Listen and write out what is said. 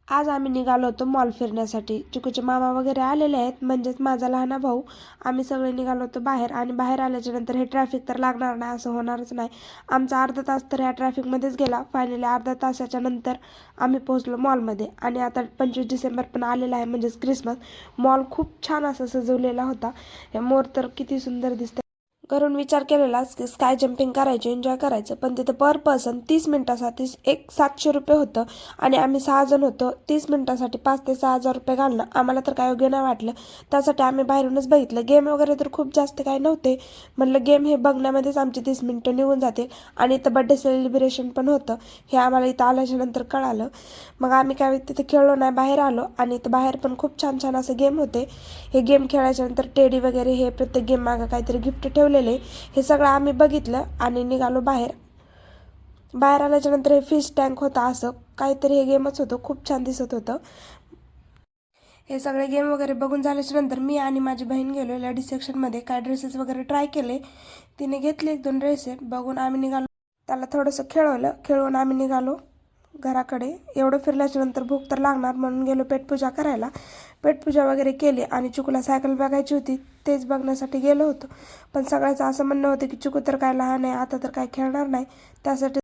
आज आम्ही निघालो होतो मॉल फिरण्यासाठी. चिकूचे मामा वगैरे आलेले आहेत, म्हणजेच माझा लहान भाऊ. आम्ही सगळे निघालो होतो बाहेर आणि बाहेर आल्याच्या नंतर हे ट्रॅफिक तर लागणार नाही असं होणारच नाही. आमचा अर्धा तास तर ह्या ट्रॅफिकमध्येच गेला. फायनली अर्धा तासाच्या नंतर आम्ही पोहोचलो मॉलमध्ये. आणि आता 25 डिसेंबर पण आलेला आहे, म्हणजेच क्रिसमस. मॉल खूप छान असा सजवलेला होता. हे मोर तर किती सुंदर दिसते. घरून विचार केलेलाच की स्काय जम्पिंग करायचे, एन्जॉय करायचं, पण तिथं पर पर्सन 30 मिनिटासाठी 700 रुपये होतं. आणि आम्ही 6 जण होतो. 30 मिनिटासाठी 5 ते 6 हजार रुपये घालणं आम्हाला तर काय योग्य नाही वाटलं. त्यासाठी आम्ही बाहेरूनच बघितलं. गेम वगैरे तर खूप जास्त काही नव्हते. म्हणलं गेम हे बघण्यामध्येच आमची 30 मिनिटं निघून जातील. आणि इथं बड्डे सेलिब्रेशन पण होतं, हे आम्हाला इथं आल्याच्या नंतर कळालं. मग आम्ही काय तिथे खेळलो नाही, बाहेर आलो. आणि इथं बाहेर पण खूप छान छान असे गेम होते. हे गेम खेळायच्या नंतर टेडी वगैरे हे प्रत्येक गेम मागं काहीतरी गिफ्ट ठेवलेले, हे सगळं आम्ही बघितलं आणि निघालो बाहेर. बाहेर आल्याच्या नंतर हे फिश टँक होता, असं काहीतरी हे गेमच होतं, खूप छान दिसत होतं. हे सगळे गेम वगैरे बघून झाल्याच्या नंतर मी आणि माझी बहीण गेलो लेडीज सेक्शनमध्ये. काय ड्रेसेस वगैरे ट्राय केले. तिने घेतले 1-2 ड्रेसेस बघून आम्ही निघालो. त्याला थोडंसं खेळवलं, खेळवून आम्ही निघालो घराकडे. एवढं फिरल्याच्या नंतर भूक तर लागणार म्हणून गेलो पेटपूजा करायला. पेटपूजा वगैरे केली आणि चिकूला सायकल बघायची होती, तेच बघण्यासाठी गेलो होतो. पण सगळ्याचं असं म्हणणं होतं की चिकू तर काय लहान आहे, आता तर काय खेळणार नाही, त्यासाठी